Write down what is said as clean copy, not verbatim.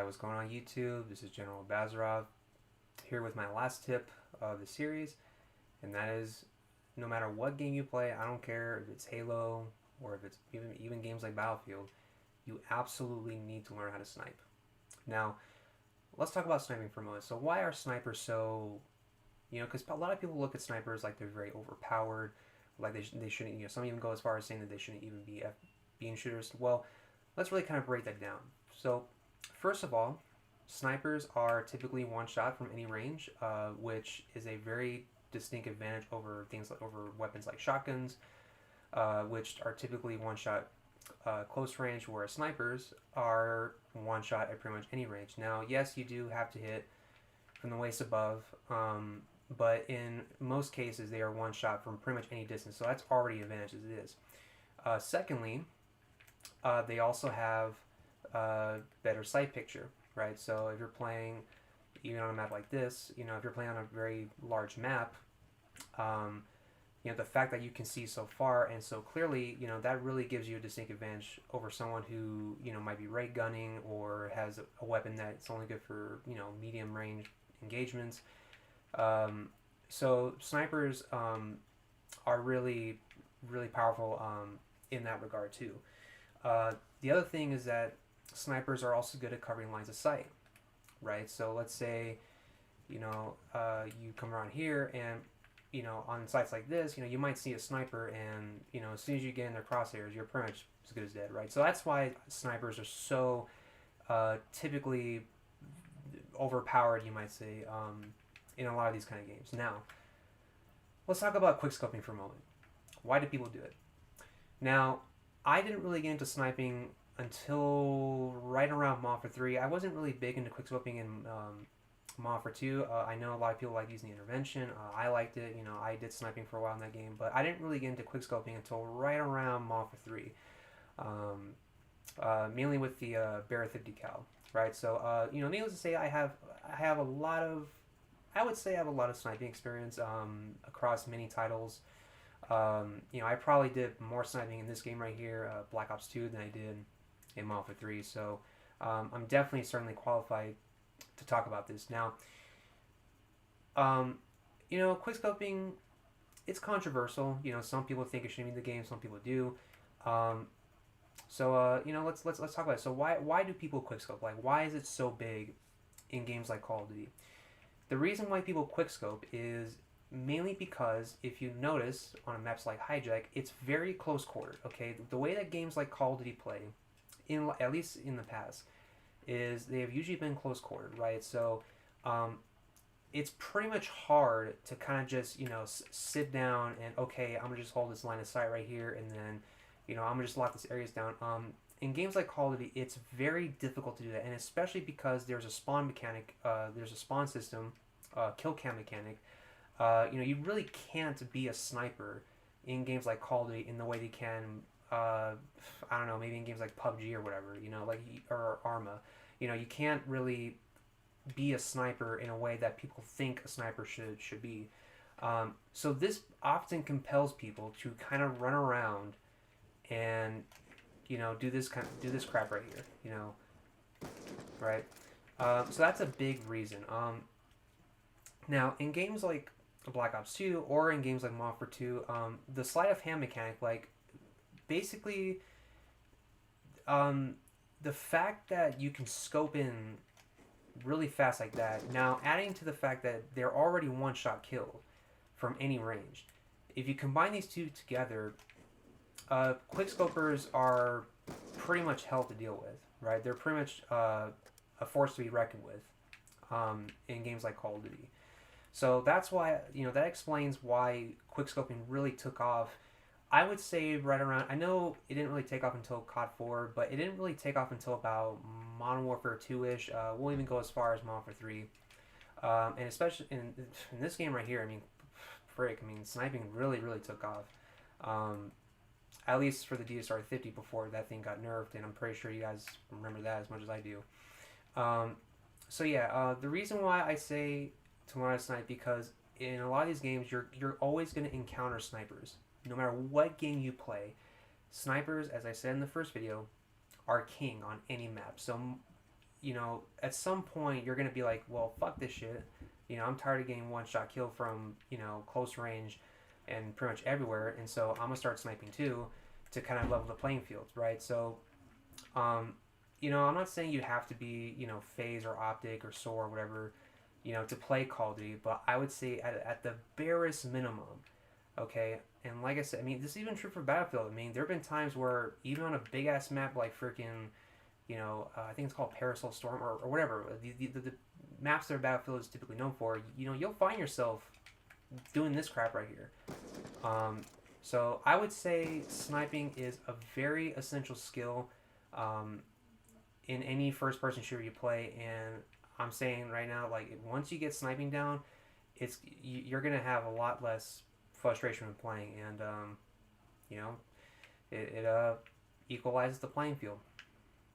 what's going on YouTube? This is General Bazarov here with my last tip of the series, and that is no matter what game you play, I don't care if it's Halo or if it's even games like Battlefield, you absolutely need to learn how to snipe. Now, let's talk about sniping for a moment. So why are snipers so, because a lot of people look at snipers like they're very overpowered, like they shouldn't, some even go as far as saying that they shouldn't even be being shooters. Well, let's really kind of break that down. So, first of all, snipers are typically one shot from any range, which is a very distinct advantage over over weapons like shotguns, which are typically one shot close range, whereas snipers are one shot at pretty much any range. Now, yes, you do have to hit from the waist above, but in most cases, they are one shot from pretty much any distance. So that's already an advantage as it is. Secondly, they also have better sight picture, right? So if you're playing even on a map like this, if you're playing on a very large map, the fact that you can see so far and so clearly, that really gives you a distinct advantage over someone who, might be ray gunning or has a weapon that's only good for, medium range engagements. So snipers are really, really powerful in that regard too. The other thing is that snipers are also good at covering lines of sight, right? So let's say, you come around here and, on sites like this, you might see a sniper and, as soon as you get in their crosshairs, you're pretty much as good as dead, right? So that's why snipers are so typically overpowered, you might say, in a lot of these kind of games. Now, let's talk about quickscoping for a moment. Why do people do it? Now, I didn't really get into sniping until right around Modern 3. I wasn't really big into quickscoping in Modern 2. I know a lot of people like using the intervention. I liked it. I did sniping for a while in that game, but I didn't really get into quickscoping until right around Modern 3. Mainly with the Barra 50 cal, right? So, needless to say, I have a lot of, I would say I have a lot of sniping experience across many titles. I probably did more sniping in this game right here, Black Ops 2, than I did in Modern 3. So I'm definitely certainly qualified to talk about this. Now, quickscoping, it's controversial. Some people think it shouldn't be in the game, some people do. Let's talk about it. So why do people quickscope? Like, why is it so big in games like Call of Duty? The reason why people quickscope is mainly because if you notice on maps like Hijack, it's very close quartered. Okay, the way that games like Call of Duty play, at least in the past, is they have usually been close quartered, right? So, it's pretty much hard to kind of just sit down and okay, I'm gonna just hold this line of sight right here, and then I'm gonna just lock these areas down. In games like Call of Duty, it's very difficult to do that, and especially because there's a spawn mechanic, there's a spawn system, kill cam mechanic. You really can't be a sniper in games like Call of Duty in the way they can, I don't know, maybe in games like PUBG or whatever, or Arma. You can't really be a sniper in a way that people think a sniper should be. So this often compels people to kind of run around and, do this crap right here, right? So that's a big reason. Now, in games like Black Ops 2 or in games like Modern 2, the sleight of hand mechanic, like, basically, the fact that you can scope in really fast like that, now adding to the fact that they're already one shot killed from any range, if you combine these two together, quickscopers are pretty much hell to deal with, right? They're pretty much a force to be reckoned with in games like Call of Duty. So that's why, that explains why quickscoping really took off. I would say right around, I know it didn't really take off until COD 4, but it didn't really take off until about Modern Warfare 2-ish. We'll even go as far as Modern Warfare 3. And especially in this game right here, sniping really, really took off. At least for the DSR 50 before that thing got nerfed, and I'm pretty sure you guys remember that as much as I do. The reason why I say to learn how to snipe, because in a lot of these games, you're always going to encounter snipers. No matter what game you play, snipers, as I said in the first video, are king on any map. So you know, at some point you're gonna be like, well, fuck this shit. You know, I'm tired of getting one shot kill from, you know, close range and pretty much everywhere, and so I'm gonna start sniping too to kind of level the playing field, right? So, um, you know, I'm not saying you have to be, you know, FaZe or Optic or SOAR or whatever, you know, to play Call of Duty, but I would say at the barest minimum, okay? And like I said, I mean, this is even true for Battlefield. I mean, there have been times where even on a big ass map like freaking, you know, I think it's called Parasol Storm or whatever, the maps that Battlefield is typically known for, you know, you'll find yourself doing this crap right here. Um, so I would say sniping is a very essential skill um, in any first person shooter you play, and I'm saying right now, like once you get sniping down, you're gonna have a lot less frustration when playing, and you know it equalizes the playing field.